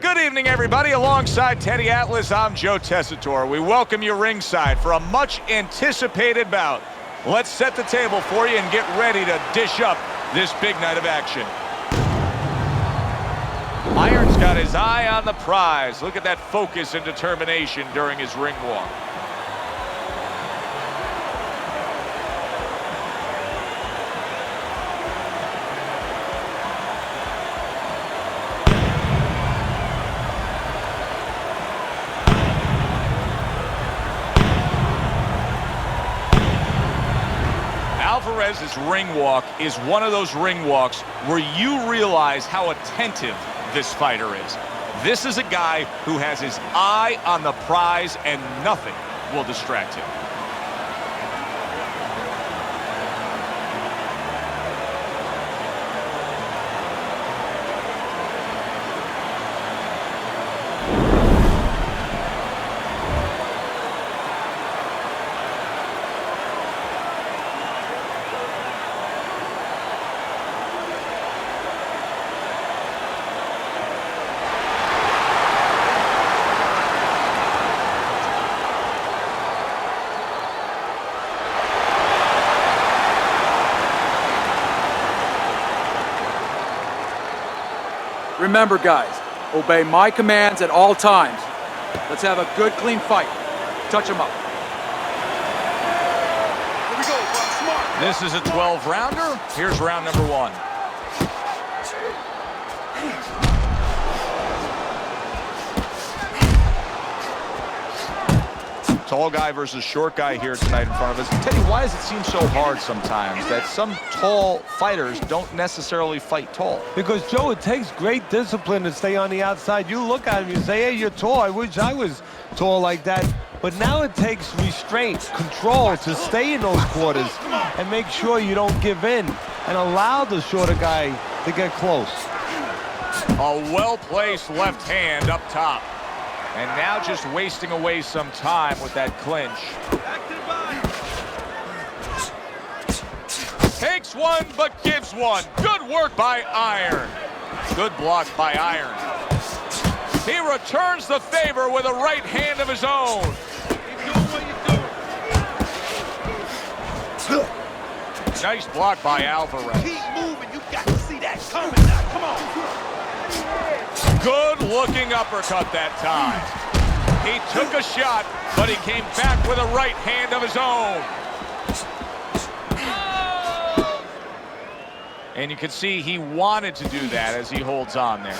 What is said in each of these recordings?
Good evening, everybody. Alongside Teddy Atlas, I'm Joe Tessitore. We welcome you ringside for a much-anticipated bout. Let's set the table for you and get ready to dish up this big night of action. Iron's got his eye on the prize. Look at that focus and determination during his ring walk. Alvarez's ring walk is one of those ring walks where you realize how attentive this fighter is. This is a guy who has his eye on the prize and nothing will distract him. Remember, guys, obey my commands at all times. Let's have a good, clean fight. Touch him up. Here we go, Buck. Smart. This is a 12-rounder. Here's round number one. Tall guy versus short guy here tonight in front of us. Teddy, why does it seem so hard sometimes that some tall fighters don't necessarily fight tall? Because, Joe, it takes great discipline to stay on the outside. You look at him, you say, hey, you're tall. I wish I was tall like that. But now it takes restraint, control to stay in those quarters and make sure you don't give in and allow the shorter guy to get close. A well-placed left hand up top. And now just wasting away some time with that clinch. Takes one, but gives one. Good work by Iron. Good block by Iron. He returns the favor with a right hand of his own. Nice block by Alvarez. Keep moving. You got to see that coming now. Come on. Good looking uppercut that time. He took a shot, but he came back with a right hand of his own. And you can see he wanted to do that as he holds on there.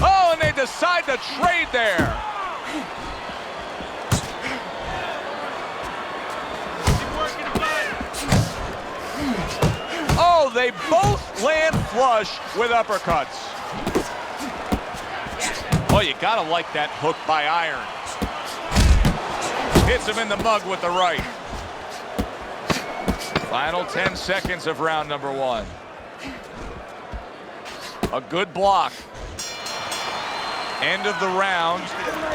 Oh, and they decide to trade there. Oh, they both land flush with uppercuts. Oh, you gotta like that hook by Iron. Hits him in the mug with the right. Final 10 seconds of round number one. A good block. End of the round,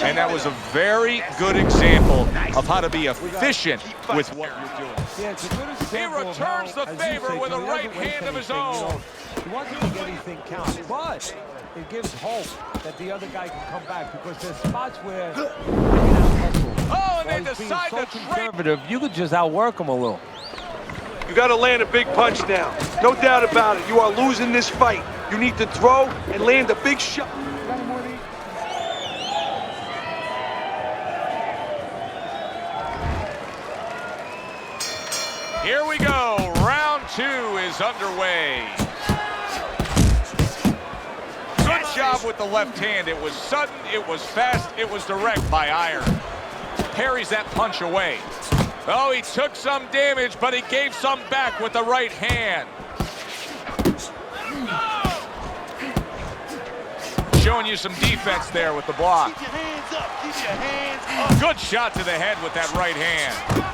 and that was a very good example of how to be efficient with what you're doing. Yeah, it's a good example. He returns the favor with a right hand of his own. He wants to make anything count, but it gives hope that the other guy can come back because there's spots where he can hustle. Oh, and they decide to trade. Conservative, you could just outwork him a little. You got to land a big punch now. No doubt about it. You are losing this fight. You need to throw and land a big shot. Here we go. Round two is underway. Good job with the left hand. It was sudden, it was fast, it was direct by Iron. Parries that punch away. Oh, he took some damage, but he gave some back with the right hand. Showing you some defense there with the block. Keep your hands up. Keep your hands up. Good shot to the head with that right hand.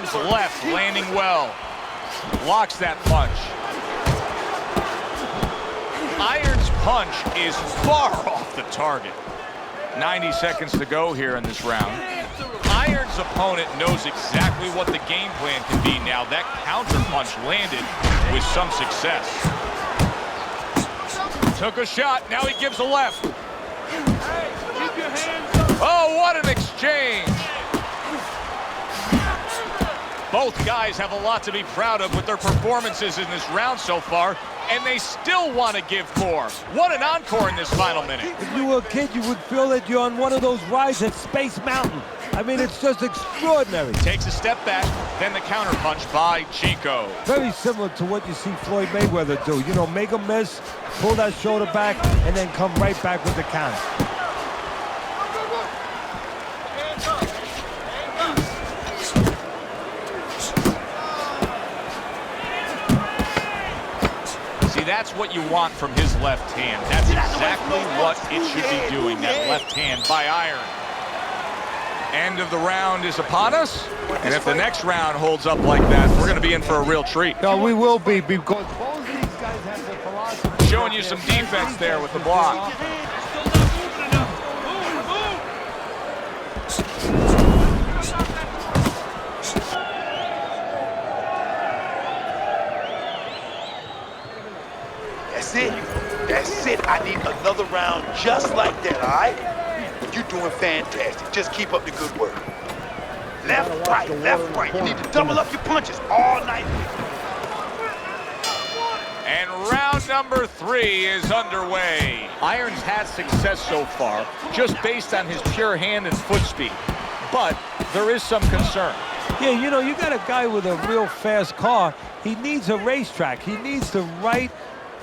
Iron's left landing well. Blocks that punch. Iron's punch is far off the target. 90 seconds to go here in this round. Iron's opponent knows exactly what the game plan can be now. That counter punch landed with some success. Took a shot, now he gives a left. Oh, what an exchange! Both guys have a lot to be proud of with their performances in this round so far, and they still want to give more. What an encore in this final minute. If you were a kid, you would feel that you're on one of those rides at Space Mountain. I mean, it's just extraordinary. Takes a step back, then the counter punch by Chico. Very similar to what you see Floyd Mayweather do. You know, make a miss, pull that shoulder back, and then come right back with the counter. That's what you want from his left hand. That's exactly what it should be doing, that left hand by Iron. End of the round is upon us, and if the next round holds up like that, we're going to be in for a real treat. No, we will be, because both of these guys have the philosophy. Showing you some defense there with the block. That's it. I need another round just like that, all right? You're doing fantastic. Just keep up the good work. Left, right, left, right. You need to double up your punches all night. And round number 3 is underway. Iron's had success so far, just based on his pure hand and foot speed. But there is some concern. Yeah, you know, you got a guy with a real fast car. He needs a racetrack. He needs the right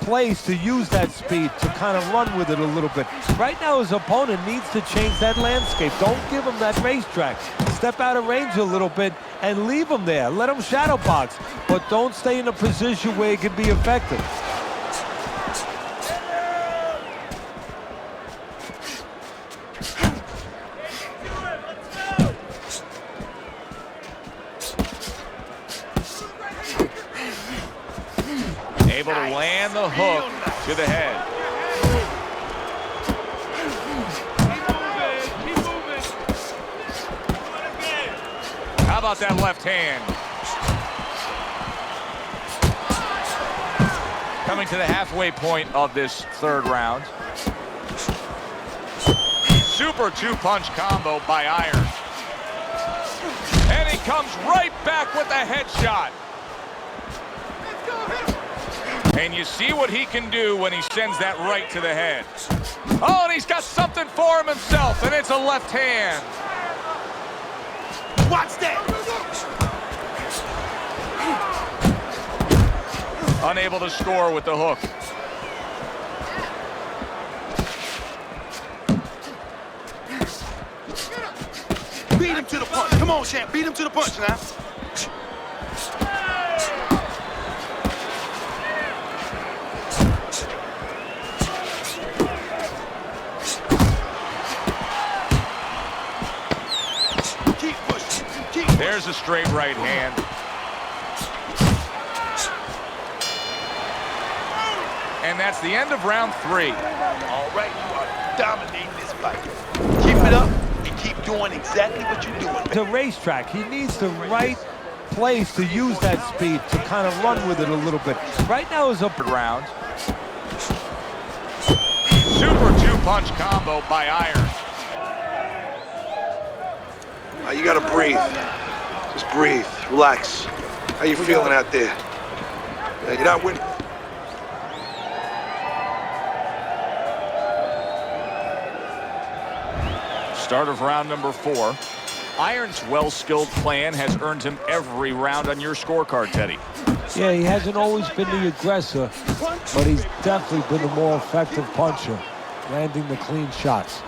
place to use that speed to kind of run with it a little bit. Right now, his opponent needs to change that landscape. Don't give him that racetrack. Step out of range a little bit and leave him there. Let him shadow box, but don't stay in a position where he can be effective. Able to land the hook to the head. How about that left hand? Coming to the halfway point of this third round. Super two-punch combo by Iron. And he comes right back with a headshot. And you see what he can do when he sends that right to the head. Oh, and he's got something for him himself, and it's a left hand. Watch that. Unable to score with the hook. Beat him to the punch. Come on, champ. Beat him to the punch now. There's a straight right hand. And that's the end of round 3. All right, you are dominating this fight. Keep it up and keep doing exactly what you're doing. The racetrack, he needs the right place to use that speed to kind of run with it a little bit. Right now is a round. Super two-punch combo by Iron. You gotta breathe. Just breathe, relax. How you feeling out there? You're not winning. Start of round number 4. Iron's well-skilled plan has earned him every round on your scorecard, Teddy. Yeah, he hasn't always been the aggressor, but he's definitely been the more effective puncher, landing the clean shots.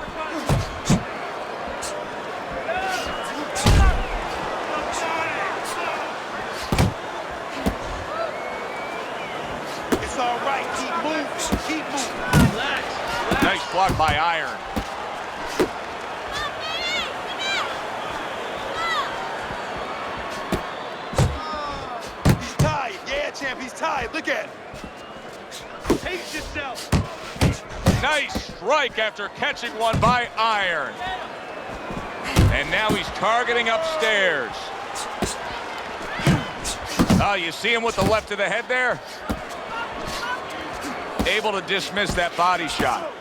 It's all right. Keep moving. Keep moving. Relax. Nice block by Iron. tired. Look at it. Pace yourself. Nice strike after catching one by Iron. And now he's targeting upstairs. Oh, you see him with the left of the head there? Able to dismiss that body shot.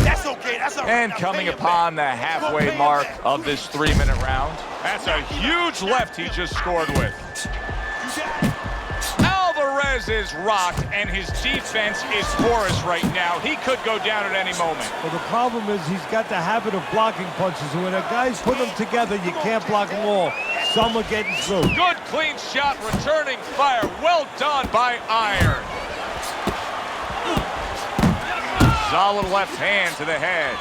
That's okay. That's all right. And Now coming pay him upon the back. halfway Pay him mark back. of this 3-minute round. That's a huge left he just scored with. You got it. Alvarez is rocked, and his defense is porous right now. He could go down at any moment. Well, the problem is he's got the habit of blocking punches, and when a guy's put them together, you can't block them all. Some are getting through. Good clean shot, returning fire. Well done by Iron. Solid left hand to the head.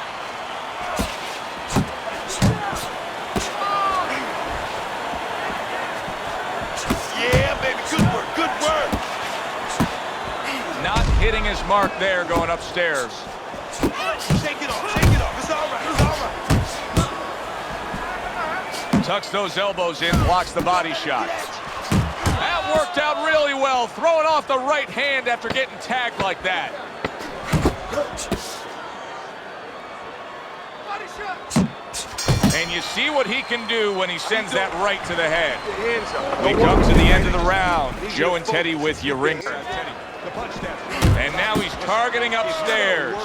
Yeah, baby. Good work. Good work. Not hitting his mark there going upstairs. Shake it off. Shake it off. It's all right. It's all right. Tucks those elbows in, blocks the body shot. That worked out really well, throwing off the right hand after getting tagged like that. And you see what he can do when he sends that right to the head. Hands up. We come to the end of the round. Joe and Teddy with you, ringer. And now he's targeting upstairs.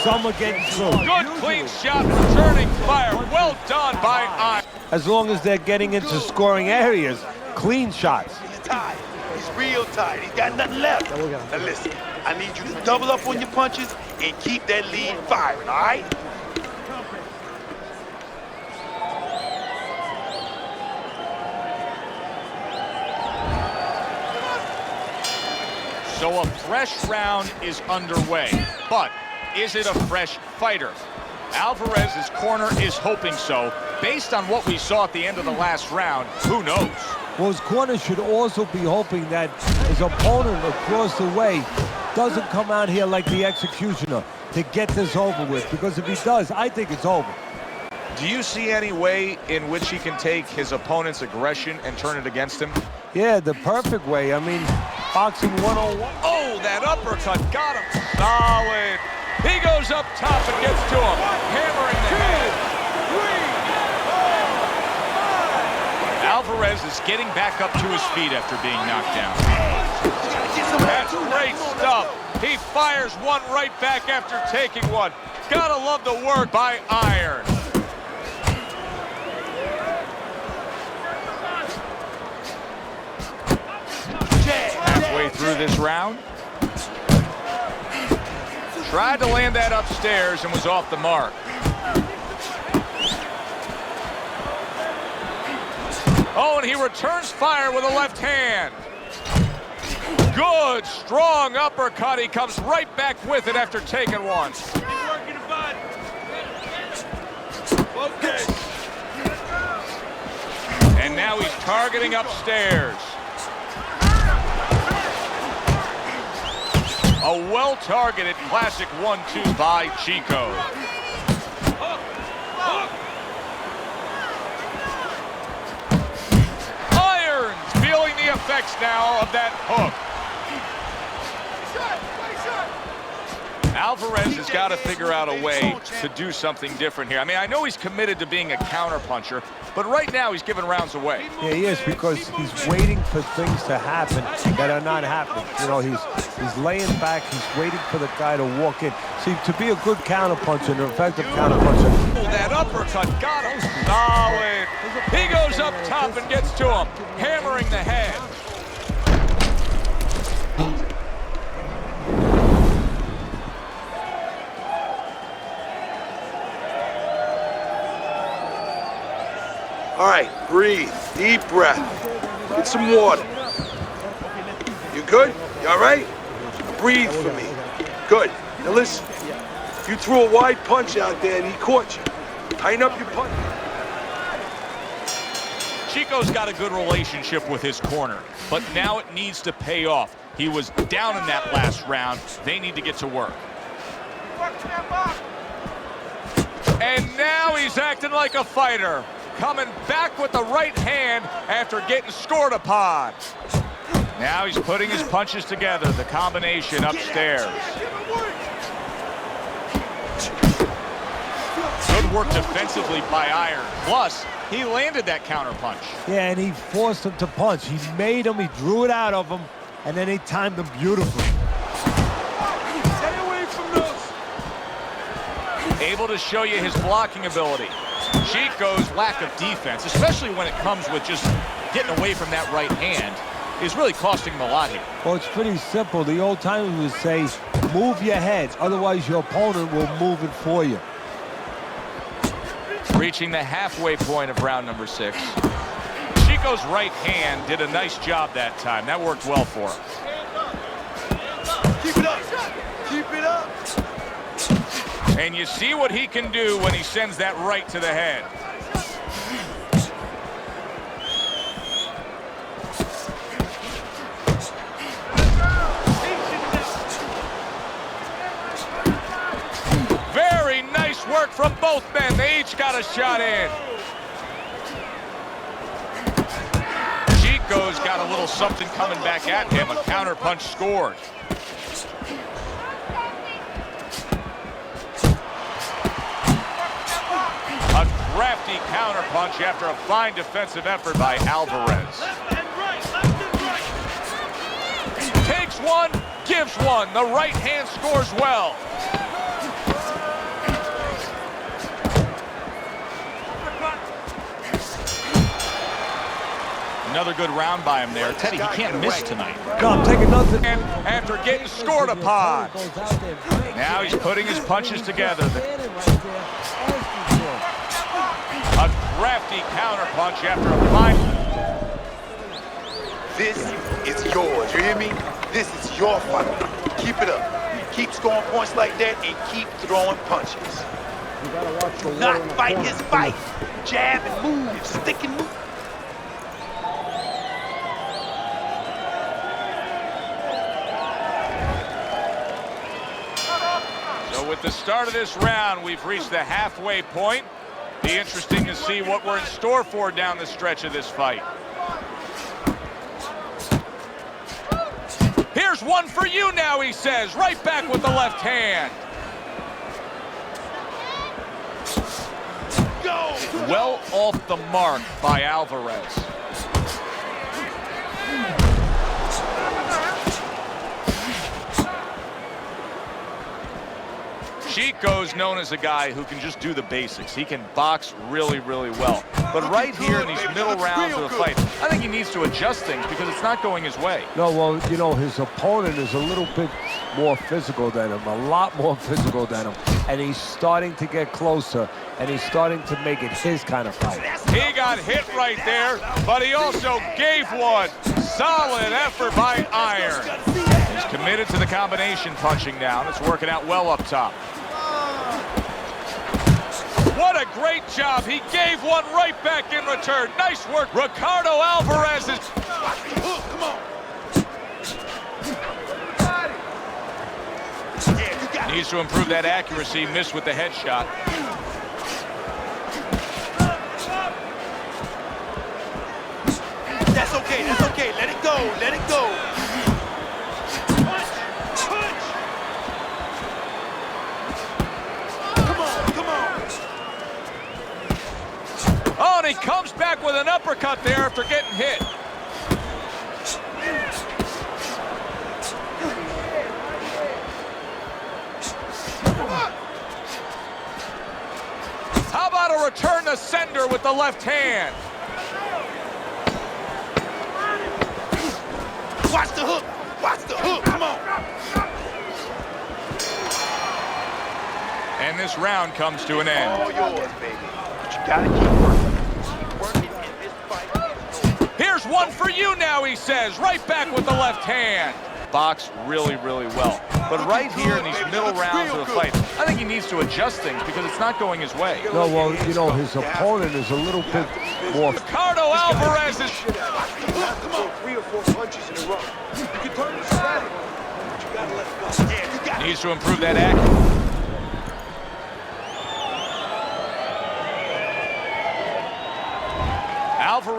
Some are getting through. Good clean shot, returning fire. Well done by Iron. As long as they're getting into scoring areas, clean shots. He's tired. He's real tired. He's got nothing left. Now listen, I need you to double up on your punches and keep that lead firing, all right? So a fresh round is underway, but is it a fresh fighter? Alvarez's corner is hoping so. Based on what we saw at the end of the last round, who knows? Well, his corner should also be hoping that his opponent across the way doesn't come out here like the executioner to get this over with, because if he does, I think it's over. Do you see any way in which he can take his opponent's aggression and turn it against him? Yeah, the perfect way. I mean, boxing 101. Oh, that uppercut got him solid. He goes up top and gets to him, hammering the head. Alvarez is getting back up to his feet after being knocked down. That's great stuff. He fires one right back after taking one. Gotta love the work by Iron. Halfway through this round. Tried to land that upstairs and was off the mark. Oh, and he returns fire with a left hand. Good, strong uppercut. He comes right back with it after taking one. And now he's targeting upstairs. A well-targeted classic 1-2 by Chico. Irons feeling the effects now of that hook. Alvarez has got to figure out a way to do something different here. I mean, I know he's committed to being a counterpuncher, but right now he's giving rounds away. Yeah, he is, because he's waiting for things to happen that are not happening. You know, he's laying back, he's waiting for the guy to walk in. See, to be a good counterpuncher, an effective counterpuncher. That uppercut got him solid. He goes up top and gets to him, hammering the head. All right, breathe, deep breath. Get some water. You good? You all right? Breathe for me. Good. Now listen, you threw a wide punch out there and he caught you. Tighten up your punch. Chico's got a good relationship with his corner, but now it needs to pay off. He was down in that last round. They need to get to work. And now he's acting like a fighter. coming back with the right hand after getting scored upon. Now he's putting his punches together, the combination upstairs. Good work defensively by Iron. Plus, he landed that counter punch. Yeah, and he forced him to punch. He made him, he drew it out of him, and then he timed him beautifully. Stay away from those. Able to show you his blocking ability. Chico's lack of defense, especially when it comes with just getting away from that right hand, is really costing him a lot here. Well, it's pretty simple. The old timers would say, move your head, otherwise your opponent will move it for you. Reaching the halfway point of round number 6. Chico's right hand did a nice job that time. That worked well for him. Keep it up. Keep it up. And you see what he can do when he sends that right to the head. Very nice work from both men. They each got a shot in. Chico's got a little something coming back at him. A counter punch scored. A crafty counter punch after a fine defensive effort by Alvarez. Takes one, gives one. The right hand scores well. Another good round by him there. Teddy, he can't miss tonight. No, I'm taking nothing. And after getting scored upon. Now he's putting his punches together. A crafty counter punch after a fine. This is yours, you hear me? This is your fight. Keep it up. Keep scoring points like that and keep throwing punches. Do not fight his fight. Jab and move, stick and move. So with the start of this round, we've reached the halfway point. Be interesting to see what we're in store for down the stretch of this fight. Here's one for you now, he says. Right back with the left hand. Go! Well off the mark by Alvarez. Chico's known as a guy who can just do the basics. He can box really, really well. But right here in these middle rounds of the fight, I think he needs to adjust things because it's not going his way. No, well, you know, his opponent is a little bit more physical than him, a lot more physical than him. And he's starting to get closer, and he's starting to make it his kind of fight. He got hit right there, but he also gave one. Solid effort by Iron. He's committed to the combination punching now, and it's working out well up top. What a great job. He gave one right back in return. Nice work. Ricardo Alvarez is... Come on. Needs to improve that accuracy. Missed with the headshot. That's okay, that's okay. Let it go, let it go. Punch, punch. Come on, come on. Oh, and he comes back with an uppercut there after getting hit. How about a return to sender with the left hand? Watch the hook, watch the hook, come on. And this round comes to an end. All yours, baby. But you gotta keep working. Keep working in this fight. Here's one for you now, he says. Right back with the left hand. Box really, really well. But right here in these middle rounds of the fight, I think he needs to adjust things because it's not going his way. No, well, you know, his opponent is a little bit more... Ricardo Alvarez is... Come on, 3 or 4 punches in a row. You can turn this around, but you gotta let it go. Yeah, you got it. Needs to improve that accuracy.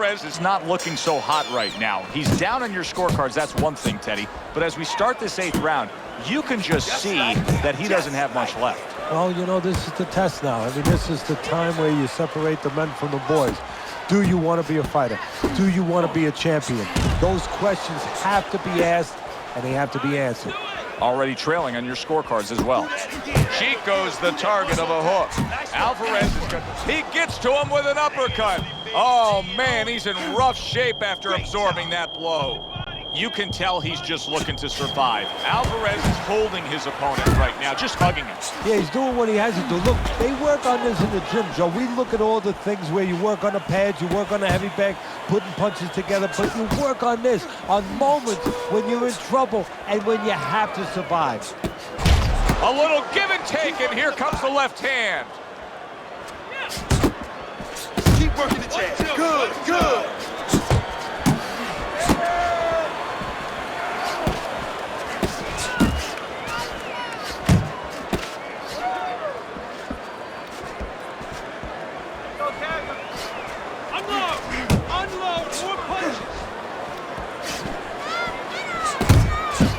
Alvarez is not looking so hot right now. He's down on your scorecards, that's one thing, Teddy. But as we start this 8th round, you can just see that he doesn't have much left. Well, you know, this is the test now. I mean, this is the time where you separate the men from the boys. Do you want to be a fighter? Do you want to be a champion? Those questions have to be asked, and they have to be answered. Already trailing on your scorecards as well. Chico's the target of a hook. Alvarez is good. He gets to him with an uppercut. Oh, man, he's in rough shape after absorbing that blow. You can tell he's just looking to survive. Alvarez is holding his opponent right now, just hugging him. Yeah, he's doing what he has to do. Look, they work on this in the gym, Joe. We look at all the things where you work on the pads, you work on the heavy bag, putting punches together, but you work on this on moments when you're in trouble and when you have to survive. A little give and take, and here comes the left hand. Keep working the jab. Good, good.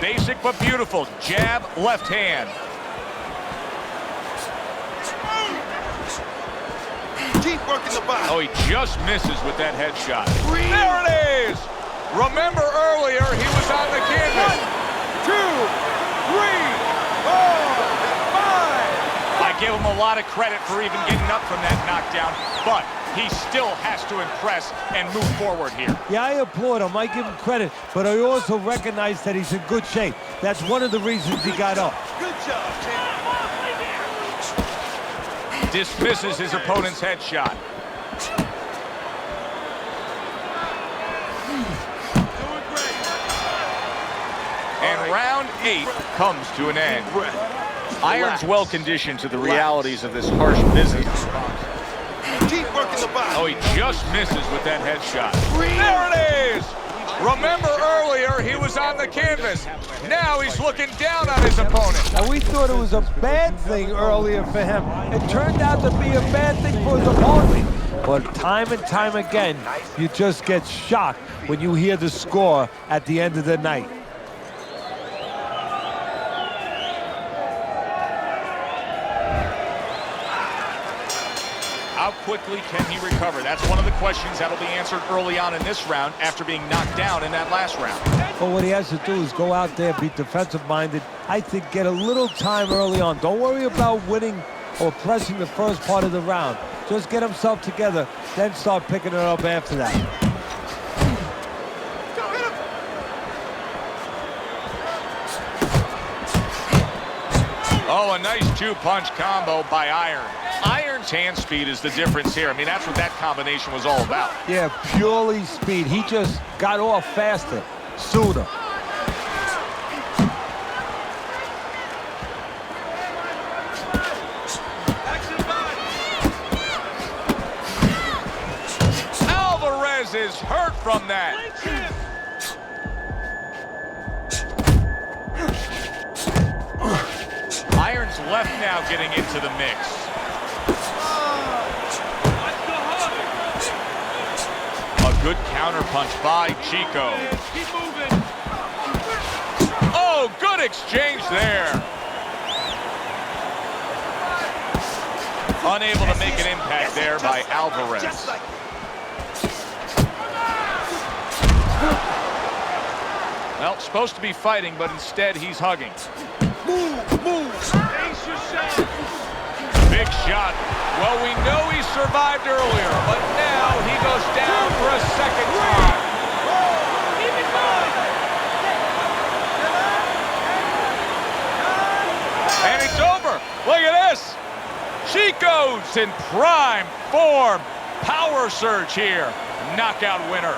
Basic but beautiful. Jab, left hand. Keep working the body. Oh, he just misses with that headshot. There it is! Remember earlier, he was on the canvas. 1, 2, 3, 4, 5. I give him a lot of credit for even getting up from that knockdown, but he still has to impress and move forward here. Yeah, I applaud him. I give him credit, but I also recognize that he's in good shape. That's one of the reasons he got up. Good job, champ. Dismisses his opponent's headshot. Doing great. And round 8 comes to an end. Iron's well conditioned to the realities of this harsh business. Keep working the body. Oh, he just misses with that headshot. There it is! Remember earlier, he was on the canvas. Now he's looking down on his opponent. And we thought it was a bad thing earlier for him. It turned out to be a bad thing for his opponent. But time and time again, you just get shocked when you hear the score at the end of the night. How quickly can he recover? That's one of the questions that'll be answered early on in this round after being knocked down in that last round. Well, what he has to do is go out there, be defensive-minded. I think get a little time early on. Don't worry about winning or pressing the first part of the round. Just get himself together, then start picking it up after that. Oh, a nice two-punch combo by Iron. Iron's hand speed is the difference here. I mean, that's what that combination was all about. Yeah, purely speed. He just got off faster, sooner. Alvarez is hurt from that. Iron's left now getting into the mix. A good counterpunch by Chico. Keep moving. Oh, good exchange there. Unable to make an impact there by Alvarez. Well, supposed to be fighting, but instead he's hugging. Move. Ace yourself. Big shot. Well, we know he survived earlier, but now he goes down for a second time. And it's over. Look at this. Chico's in prime form. Power surge here. Knockout winner.